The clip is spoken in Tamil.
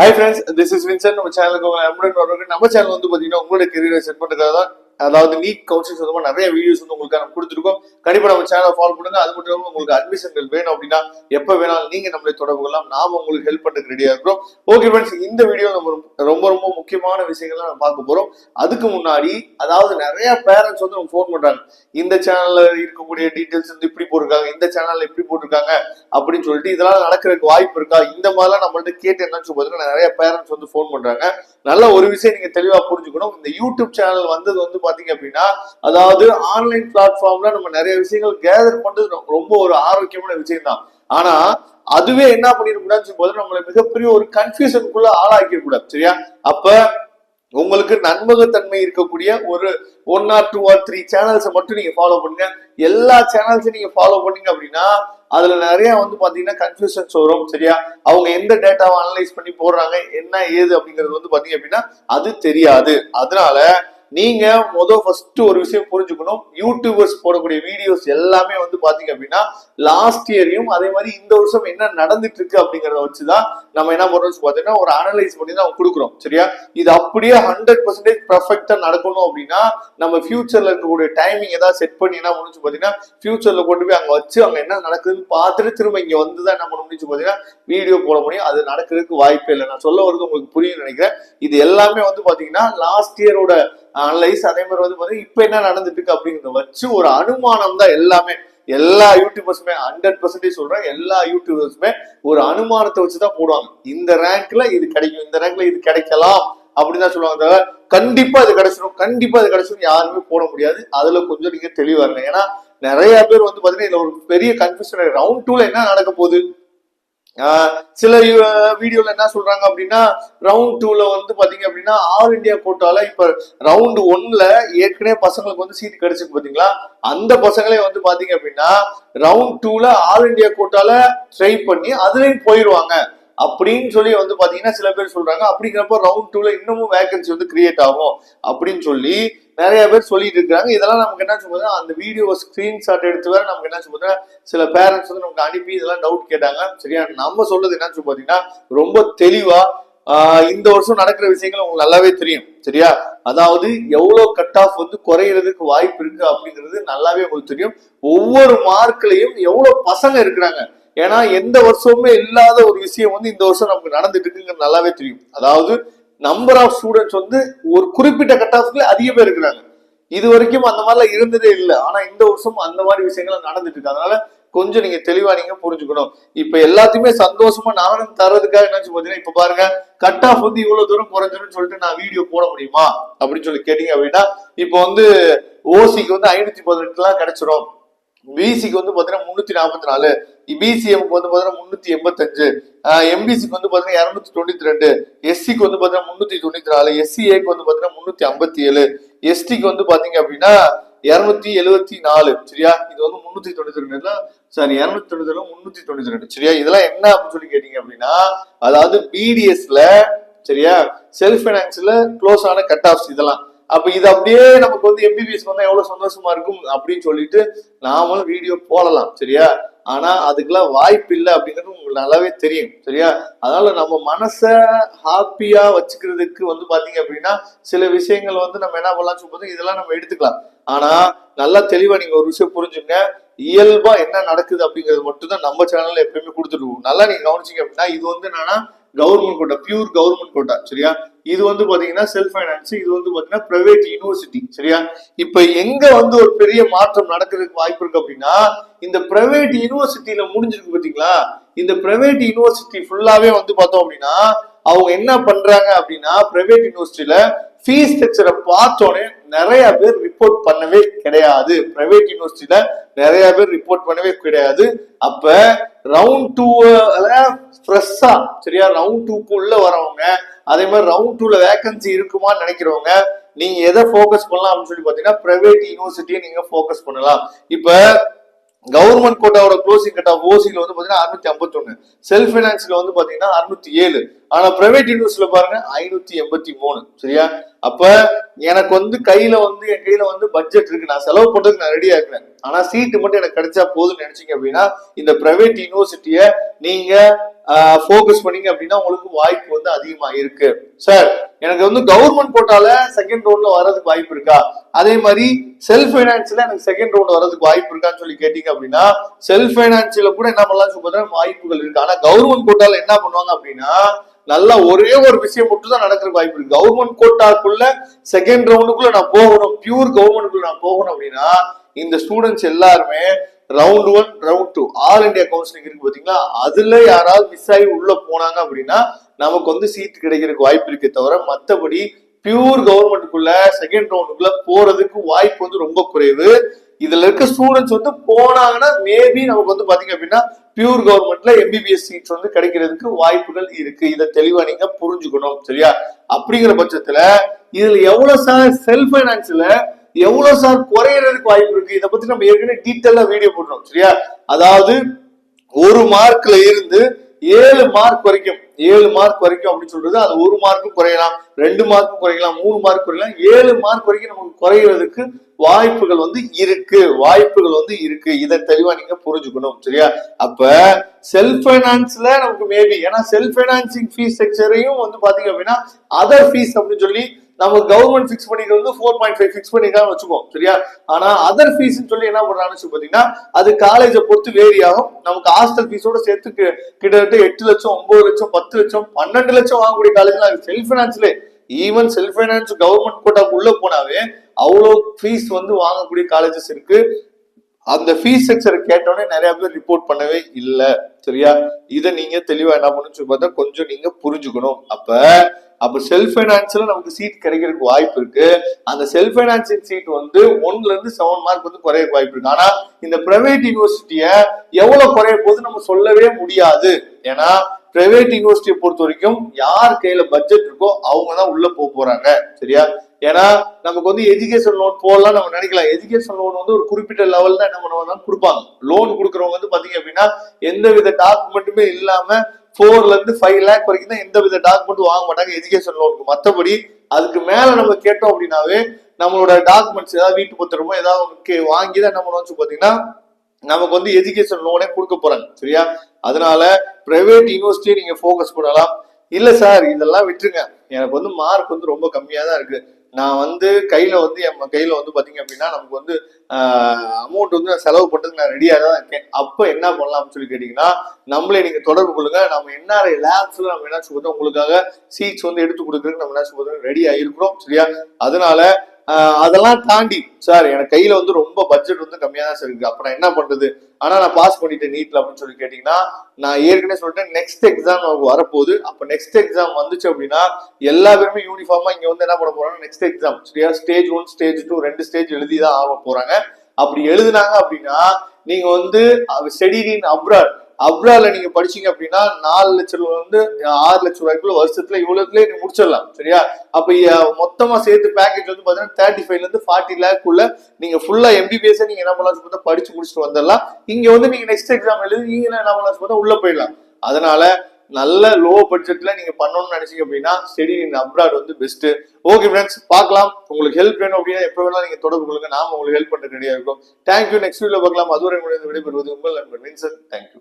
Hi friends, this is Vincent. நம்ம சேனலுக்கு நம்ம சேனல் வந்து பாத்தீங்கன்னா உங்களோட கெரியரை செட் பண்றதுக்காக தான். அதாவது நீட் கவுன்சிலிங் சம்பந்தமா நிறைய வீடியோஸ் வந்து உங்களுக்கு நம்ம கொடுத்துருக்கோம். கண்டிப்பா நம்ம சேனலை ஃபாலோ பண்ணுங்க. அது மட்டும் இல்லாம உங்களுக்கு அட்மிஷன்கள் வேணும் அப்படின்னா எப்ப வேணாலும் நீங்க நம்மளை தொடர்பு கொள்ளலாம். நாம உங்களுக்கு ஹெல்ப் பண்றதுக்கு ரெடியா இருக்கிறோம். ஓகே ஃப்ரெண்ட்ஸ், இந்த வீடியோ நம்ம ரொம்ப ரொம்ப முக்கியமான விஷயங்கள் நம்ம பார்க்க போறோம். அதுக்கு முன்னாடி அதாவது நிறைய பேரண்ட்ஸ் வந்து நம்ம ஃபோன் பண்றாங்க. இந்த சேனல்ல இருக்கக்கூடிய டீடைல்ஸ் வந்து இப்படி போட்டிருக்காங்க, இந்த சேனல்ல இப்படி போட்டிருக்காங்க அப்படின்னு சொல்லிட்டு இதெல்லாம் நடக்கிறதுக்கு வாய்ப்பு இருக்கா, இந்த மாதிரிலாம் நம்மள்ட்ட கேட்டு என்னன்னு சொல்லி நிறைய பேரண்ட்ஸ் வந்து ஃபோன் பண்றாங்க. நல்ல ஒரு விஷயம் நீங்க தெளிவா புரிஞ்சுக்கணும். இந்த யூடியூப் சேனல் வந்தது வந்து பாத்தீங்க அப்படின்னா, அதாவது ஆன்லைன் பிளாட்ஃபார்ம்ல நம்ம நிறைய விஷயங்கள் கேதர் பண்றது ரொம்ப ஒரு ஆரோக்கியமான விஷயம் தான். ஆனா அதுவே என்ன பண்ணிருக்கூடாதுன்னு போது நம்மள மிகப்பெரிய ஒரு கன்ஃபியூஷனுக்குள்ள ஆளாக்கிட கூடாது. சரியா? அப்ப உங்களுக்கு நன்மகத்தன்மை இருக்கக்கூடிய ஒரு 1 or 2 or 3 சேனல்ஸை மட்டும் நீங்க ஃபாலோ பண்ணுங்க. எல்லா சேனல்ஸையும் நீங்க ஃபாலோ பண்ணீங்க அப்படின்னா அதுல நிறைய வந்து பாத்தீங்கன்னா கன்ஃபியூஷன்ஸ் வரும். சரியா? அவங்க எந்த டேட்டாவை அனலைஸ் பண்ணி போடுறாங்க, என்ன ஏது அப்படிங்கிறது வந்து பாத்தீங்க அப்படின்னா அது தெரியாது. அதனால நீங்க ஃபர்ஸ்ட் ஒரு விஷயம் புரிஞ்சுக்கணும். யூடியூபர்ஸ் போடக்கூடிய வீடியோஸ் எல்லாமே வந்து பாத்தீங்க அப்படின்னா லாஸ்ட் இயரையும் அதே மாதிரி இந்த வருஷம் என்ன நடந்துட்டு இருக்கு அப்படிங்கறத வச்சுதான் நம்ம என்ன பண்றோம் பாத்தீங்கன்னா ஒரு அனலைஸ் பண்ணி தான் கொடுக்குறோம். சரியா? இது அப்படியே 100% பெர்ஃபெக்டா நடக்கணும் அப்படின்னா நம்ம ஃபியூச்சர்ல இருக்கக்கூடிய டைமிங் ஏதாவது செட் பண்ணி என்ன முடிச்சு பாத்தீங்கன்னா ஃபியூச்சர்ல கொண்டு போய் அங்க வச்சு அங்க என்ன நடக்குதுன்னு பார்த்துட்டு திரும்ப இங்க வந்துதான் என்ன பண்ண முடிச்சு பாத்தீங்கன்னா வீடியோ போட முடியும். அது நடக்கிறதுக்கு வாய்ப்பே இல்லை. நான் சொல்ல வருது உங்களுக்கு புரியும் நினைக்கிறேன். இது எல்லாமே வந்து பாத்தீங்கன்னா லாஸ்ட் இயரோட அனலைஸ், அதே மாதிரி வந்து பாத்தீங்கன்னா இப்ப என்ன நடந்துட்டு இருக்கு அப்படிங்கறத வச்சு ஒரு அனுமானம் தான் எல்லாமே. எல்லா யூடியூபர்ஸுமே 100% சொல்றேன், எல்லா யூடியூபர்ஸுமே ஒரு அனுமானத்தை வச்சுதான் போடுவாங்க. இந்த ரேங்க்ல இது கிடைக்கும், இந்த ரேங்க்ல இது கிடைக்கலாம் அப்படின்னு தான் சொல்லுவாங்க. கண்டிப்பா இது கிடைச்சிடும், கண்டிப்பா இது கிடைச்சிடும் யாருமே போட முடியாது. அதுல கொஞ்சம் நீங்க தெளிவா இருங்க. ஏன்னா நிறைய பேர் வந்து பாத்தீங்கன்னா இதுல ஒரு பெரிய கன்ஃபியூஷன். ரவுண்ட் 2ல என்ன நடக்க போகுது, சில வீடியோல என்ன சொல்றாங்க அப்படின்னா ரவுண்ட் 2ல வந்து பாத்தீங்க அப்படின்னா ஆல் இந்தியா கோட்டால இப்ப ரவுண்ட் 1ல ஏற்கனவே பசங்களுக்கு வந்து சீட் கிடைச்சிருக்கு பாத்தீங்களா, அந்த பசங்களே வந்து பாத்தீங்க அப்படின்னா ரவுண்ட் 2ல ஆல் இந்தியா கோட்டால ட்ரை பண்ணி அதுலயும் போயிருவாங்க அப்படின்னு சொல்லி வந்து பாத்தீங்கன்னா சில பேர் சொல்றாங்க. அப்படிங்கிறப்ப ரவுண்ட் 2ல இன்னமும் வேகன்சி வந்து கிரியேட் ஆகும் அப்படின்னு சொல்லி நிறைய பேர் சொல்லிட்டு இருக்காங்க. இதெல்லாம் நமக்கு என்ன சொல்றது, அந்த வீடியோ ஸ்கிரீன்ஷாட் எடுத்து வேற நமக்கு என்ன சொல்றது சில பேரண்ட்ஸ் வந்து நமக்கு அனுப்பி இதெல்லாம் டவுட் கேட்டாங்க. சரியா? நம்ம சொல்றது என்ன சொல்லி பாத்தீங்கன்னா ரொம்ப தெளிவா இந்த வருஷம் நடக்கிற விஷயங்கள் உங்களுக்கு நல்லாவே தெரியும். சரியா? அதாவது எவ்வளவு கட் ஆஃப் வந்து குறையிறதுக்கு வாய்ப்பு இருக்கு அப்படிங்கிறது நல்லாவே உங்களுக்கு தெரியும். ஒவ்வொரு மார்க்லயும் எவ்வளவு பசங்க இருக்கிறாங்க. ஏன்னா எந்த வருஷமுமே இல்லாத ஒரு விஷயம் வந்து இந்த வருஷம் நமக்கு நடந்துட்டு இருக்குங்கிறது நல்லாவே தெரியும். அதாவது நம்பர் ஆஃப் ஸ்டூடெண்ட்ஸ் வந்து ஒரு குறிப்பிட்ட கட் ஆஃப்ல அதிக பேர் இருக்கிறாங்க. இது வரைக்கும் அந்த மாதிரிலாம் இருந்ததே இல்லை. ஆனா இந்த வருஷம் அந்த மாதிரி விஷயங்கள் நடந்துட்டு இருக்கு. அதனால கொஞ்சம் நீங்க தெளிவா நீங்க புரிஞ்சுக்கணும். இப்ப எல்லாத்தையுமே சந்தோஷமா நானும் தர்றதுக்காக என்ன பாத்தீங்கன்னா இப்ப பாருங்க கட் ஆஃப் வந்து இவ்வளவு தூரம் குறைஞ்சுன்னு சொல்லிட்டு நான் வீடியோ போட முடியுமா அப்படின்னு சொல்லி கேட்டீங்க அப்படின்னா இப்ப வந்து ஓசிக்கு வந்து 518 எல்லாம் கிடைச்சிரும், பிசிக்கு வந்து பாத்தீங்கன்னா 344, பிசிஎம்க்கு வந்து பாத்தீங்கன்னா 385, எம்பிசிக்கு வந்து பாத்தீங்கன்னா 292, எஸ்சிக்கு வந்து பாத்தீங்கன்னா 394, எஸ்சிஏக்கு வந்து பாத்தீங்கன்னா 357, எஸ்டிக்கு வந்து பாத்தீங்க அப்படின்னா 274. சரியா? இது வந்து 392 சாரி 292 392. சரியா? இதெல்லாம் என்ன அப்படின்னு சொல்லி கேட்டீங்க அப்படின்னா அதாவது பிடிஎஸ்ல சரியா செல்ஃப் பைனான்ஸ்ல க்ளோஸ் ஆன கட் ஆஃப்ஸ் இதெல்லாம். அப்ப இது அப்படியே நமக்கு வந்து எம்பிபிஎஸ் வந்தா எவ்வளவு சந்தோஷமா இருக்கும் அப்படின்னு சொல்லிட்டு நாமளும் வீடியோ போடலாம். சரியா? ஆனா அதுக்கெல்லாம் வாய்ப்பு இல்லை அப்படிங்கிறது உங்களுக்கு நல்லாவே தெரியும். சரியா? அதனால நம்ம மனசை ஹாப்பியா வச்சுக்கிறதுக்கு வந்து பாத்தீங்க அப்படின்னா சில விஷயங்கள் வந்து நம்ம என்ன பண்ணலாம் சொல்லும்போது இதெல்லாம் நம்ம எடுத்துக்கலாம். ஆனா நல்லா தெளிவா நீங்க ஒரு விஷயம் புரிஞ்சுங்க, இயல்பா என்ன நடக்குது அப்படிங்கிறது மட்டும் தான் நம்ம சேனல்ல எப்பயுமே கொடுத்துருவோம். நல்லா நீங்க கவனிச்சீங்க அப்படின்னா இது வந்து என்னன்னா government quota, pure government quota. சரியா? இது வந்து பாத்தீங்கன்னா செல்ஃப் பைனான்ஸ், இது வந்து பாத்தீங்கன்னா பிரைவேட் யூனிவர்சிட்டி. சரியா? இப்ப எங்க வந்து ஒரு பெரிய மாற்றம் நடக்கிறதுக்கு வாய்ப்பு இருக்கு அப்படின்னா இந்த பிரைவேட் யூனிவர்சிட்டியில முடிஞ்சிருக்கு பாத்தீங்களா, இந்த பிரைவேட் யூனிவர்சிட்டி ஃபுல்லாவே வந்து பார்த்தோம் அப்படின்னா அவங்க என்ன பண்றாங்க அப்படின்னா பிரைவேட் யூனிவர்சிட்டியில ஃபீஸ் ஸ்ட்ரக்சரை பார்த்தோன்னே நிறைய பேர் ரிப்போர்ட் பண்ணவே கிடையாது. பிரைவேட் யூனிவர்சிட்டியில நிறைய பேர் ரிப்போர்ட் பண்ணவே கிடையாது. அப்ப ரவுண்ட் 2 ஃப்ரெஷ்ஷா சரியா ரவுண்ட் 2க்கு உள்ள வரவங்க, அதே மாதிரி ரவுண்ட் 2ல வேகன்சி இருக்குமான்னு நினைக்கிறவங்க நீங்க எதை போக்கஸ் பண்ணலாம் அப்படின்னு சொல்லி பாத்தீங்கன்னா பிரைவேட் யூனிவர்சிட்டியை நீங்க போக்கஸ் பண்ணலாம். இப்ப கவர்மெண்ட் கோட்டாவோட க்ளோசிங் கட் ஆஃப் ஓசில வந்து பாத்தீங்கன்னா 651, செல்ஃப் பைனான்ஸ்ல வந்து பாத்தீங்கன்னா 607, ஆனா பிரைவேட் யூனிவர்சிட்டியில பாருங்க 583. சரியா? அப்ப எனக்கு வந்து என் கையில வந்து பட்ஜெட் இருக்கு, நான் செலவு பண்றதுக்கு நான் ரெடியா இருக்கிறேன். ஆனா சீட்டு மட்டும் எனக்கு கிடைச்சா போதும்னு நினைச்சீங்க அப்படின்னா இந்த பிரைவேட் யூனிவர்சிட்டிய நீங்க போக்கஸ் பண்ணீங்க அப்படின்னா உங்களுக்கு வாய்ப்பு வந்து அதிகமா இருக்கு. சார் எனக்கு வந்து கவர்மெண்ட் கோட்டால செகண்ட் ரவுண்ட்ல வர்றதுக்கு வாய்ப்பு இருக்கா, அதே மாதிரி செல்ஃப் பைனான்ஸ்ல எனக்கு செகண்ட் ரவுண்ட் வர்றதுக்கு வாய்ப்பு இருக்கான்னு சொல்லி கேட்டீங்க அப்படின்னா செல்ஃப் பைனான்ஸ்ல கூட என்ன பண்ணலாம் சொல்றேன், வாய்ப்புகள் இருக்கு. ஆனா கவர்மெண்ட் கோட்டால என்ன பண்ணுவாங்க அப்படின்னா நல்லா ஒரே ஒரு விஷயம் மட்டும் தான் நடக்கிற வாய்ப்பு இருக்கு. கவர்மெண்ட் கோட்டாக்குள்ள செகண்ட் ரவுண்டுக்குள்ள நான் போகணும், பியூர் கவர்மெண்ட்டுக்குள்ள நான் போகணும் அப்படின்னா இந்த ஸ்டூடெண்ட்ஸ் எல்லாருமே round 1 round 2 all India counselling இருக்கு பாத்தீங்களா, அதுல யாராவது மிஸ் ஆகி உள்ள போனாங்க அப்படின்னா நமக்கு வந்து சீட் கிடைக்கிறதுக்கு வாய்ப்பு இருக்கே தவிர மத்தபடி பியூர் கவர்மெண்ட்டுக்குள்ள செகண்ட் ரவுண்டுக்குள்ள போறதுக்கு வாய்ப்பு வந்து ரொம்ப குறைவு. இதுல இருக்க ஸ்டூடெண்ட்ஸ் வந்து போனாங்கன்னா மேபி நமக்கு வந்து பாத்தீங்க அப்படின்னா பியூர் கவர்மெண்ட்ல எம்பிபிஎஸ் சீட்ஸ் வந்து கிடைக்கிறதுக்கு வாய்ப்புகள் இருக்கு. இதை தெளிவா நீங்க புரிஞ்சுக்கணும். சரியா? அப்படிங்கிற பட்சத்துல இதுல எவ்வளவு சார் செல்ஃப் பைனான்ஸ்ல எவ்வளவு சார் குறையறதுக்கு வாய்ப்பு இருக்கு, இதை பத்தி நம்ம ஏற்கனவே டீட்டெயிலா வீடியோ போடுறோம். சரியா? அதாவது 1 மார்க்ல இருந்து 7 மார்க் வரைக்கும் அப்படின்னு சொல்றது, அது 1 மார்க்கும் குறையலாம், 2 மார்க்கும் குறையலாம், 3 மார்க் குறையலாம், 7 மார்க் வரைக்கும் நமக்கு குறையிறதுக்கு வாய்ப்புகள் வந்து இருக்கு. இதை தெளிவா நீங்க புரிஞ்சுக்கணும். சரியா? அப்ப செல்ஃப் பைனான்ஸ்ல நமக்கு மேபி, ஏன்னா செல்ஃப் பைனான்சிங் ஃபீஸ் ஸ்ட்ரக்சரையும் வந்து பாத்தீங்க அப்படின்னா அதர் ஃபீஸ் அப்படின்னு சொல்லி நம்ம கவர்மெண்ட் பிக்ஸ் பண்ணிட்டு வந்து 4.5 பிக்ஸ் பண்ணிருக்கான்னு வச்சுக்கோம். சரியா? ஆனா அதர் ஃபீஸ் சொல்லி என்ன பண்றாங்கன்னு பாத்தீங்கன்னா அது காலேஜை பொறுத்து வேரி ஆகும். நமக்கு ஹாஸ்டல் ஃபீஸோட சேர்த்து கிட்டத்தட்ட 8 லட்சம், 9 லட்சம், 10 லட்சம், 12 லட்சம் வாங்கக்கூடிய college self finance, even self finance government கோட்டாக்கு உள்ள போனாவே அவ்வளவு ஃபீஸ் வந்து வாங்கக்கூடிய காலேஜஸ் இருக்கு. அந்த ஃபீஸ் ஸ்ட்ரக்சர் கேட்டோடனே நிறைய பேர் ரிப்போர்ட் பண்ணவே இல்லை. சரியா? இதை நீங்க தெளிவா என்ன பண்ணு பார்த்தா கொஞ்சம் நீங்க புரிஞ்சுக்கணும். அப்ப செல்ஃப் பைனான்ஸ்ல நமக்கு சீட் கிடைக்கிறதுக்கு வாய்ப்பு இருக்கு. அந்த செல்ஃப் பைனான்சிங் சீட் வந்து 1ல இருந்து 7 மார்க் வந்து குறைய வாய்ப்பு இருக்கு. ஆனா இந்த பிரைவேட் யூனிவர்சிட்டிய எவ்வளவு குறைய போது நம்ம சொல்லவே முடியாது. ஏன்னா பிரைவேட் யூனிவர்சிட்டியை பொறுத்த வரைக்கும் யார் கையில பட்ஜெட் இருக்கோ அவங்க தான் உள்ள போறாங்க. சரியா? ஏன்னா நமக்கு வந்து எஜுகேஷன் லோன் போடலாம் நம்ம நினைக்கலாம். எஜுகேஷன் லோன் வந்து ஒரு குறிப்பிட்ட லெவல் தான் என்ன பண்ணுவாங்க கொடுப்பாங்க. லோன் கொடுக்குறவங்க வந்து பாத்தீங்க அப்படின்னா எந்த வித டாக்குமெண்ட்டுமே இல்லாம 4 இருந்து 5 லேக் வரைக்கும் தான் எந்த வித டாக்குமெண்ட் வாங்க மாட்டாங்க எஜுகேஷன் லோனுக்கு. மற்றபடி அதுக்கு மேல நம்ம கேட்டோம் அப்படின்னாவே நம்மளோட டாக்குமெண்ட்ஸ் ஏதாவது வீட்டு பத்திரமோ ஏதாவது வாங்கி தான் என்ன பண்ணுவோம் பாத்தீங்கன்னா நமக்கு வந்து எஜுகேஷன் லோனே கொடுக்க போறாங்க. சரியா? அதனால பிரைவேட் யூனிவர்சிட்டியை நீங்க போக்கஸ் பண்ணலாம். இல்ல சார் இதெல்லாம் விட்டுருங்க, எனக்கு வந்து மார்க் வந்து ரொம்ப கம்மியா தான் இருக்கு, நான் வந்து கையில வந்து பாத்தீங்க அப்படின்னா நமக்கு வந்து அமௌண்ட் வந்து நான் செலவு பண்றதுக்கு நான் ரெடியா தான் இருக்கேன், அப்ப என்ன பண்ணலாம்னு சொல்லி கேட்டீங்கன்னா நம்மளே நீங்க தொடர்பு கொள்ளுங்க. நம்ம என்ஆர்ஐ லேப்ஸ்ல நம்ம என்ன சொல்றோம் உங்களுக்காக சீட்ஸ் வந்து எடுத்து கொடுக்கறதுக்கு நம்ம என்ன சொல்றோம் ரெடியா இருக்கிறோம். சரியா? அதனால அதெல்லாம் தாண்டி சார் எனக்கு கையில வந்து ரொம்ப பட்ஜெட் வந்து கம்மியா தான் சார் இருக்கு, அப்ப நான் என்ன பண்றது, ஆனா நான் பாஸ் பண்ணிட்டேன் நீட்ல அப்படின்னு சொல்லி கேட்டீங்கன்னா நான் ஏற்கனவே சொல்லிட்டேன் நெக்ஸ்ட் எக்ஸாம் நமக்கு வரப்போகுது. அப்ப நெக்ஸ்ட் எக்ஸாம் வந்துச்சு அப்படின்னா எல்லா பேருமே யூனிஃபார்மா இங்க வந்து என்ன பண்ண போறாங்க நெக்ஸ்ட் எக்ஸாம். சரியா? ஸ்டேஜ் 1 ஸ்டேஜ் 2 2 ஸ்டேஜ் எழுதிதான் ஆக போறாங்க. அப்படி எழுதுனாங்க அப்படின்னா நீங்க வந்து ஸ்டடிட் இன் அப்ராட்ல நீங்க படிச்சீங்க அப்படின்னா 4 லட்சம் வந்து 6 லட்சம் ரூபாய்க்குள்ள வருஷத்துல இவ்வளவுலயே நீங்க முடிச்சிடலாம். சரியா? அப்ப மொத்தமா சேர்த்து பேக்கேஜ் வந்து பாத்தீங்கன்னா 35 இருந்து 40 லேக் உள்ள நீங்க ஃபுல்லா எம்பிபிஎஸ் நீங்க என்ன பண்ணலாம் படிச்சு முடிச்சுட்டு வந்துடலாம். இங்க வந்து நீங்க நெக்ஸ்ட் எக்ஸாம் எழுதி நீங்க என்ன பண்ணலாம் உள்ள போயிடலாம். அதனால நல்ல லோ பட்ஜெட்ல நீங்க பண்ணணும்னு நினைச்சீங்க அப்படின்னா ஸ்டடி இன் அப்ராட் வந்து பெஸ்ட். ஓகே ஃப்ரெண்ட்ஸ், பார்க்கலாம். உங்களுக்கு ஹெல்ப் வேணும் அப்படின்னா எப்ப வேணாலும் நீங்க தொடர்பு கொள்ளுங்க, நாம உங்களுக்கு ஹெல்ப் பண்றது ரெடியா இருக்கும். தேங்க்யூ. நெக்ஸ்ட் வீடியோல பார்க்கலாம். அதுவரை விடைபெறுவது உங்கள் நண்பர் வின்சென்ட். தேங்க்யூ.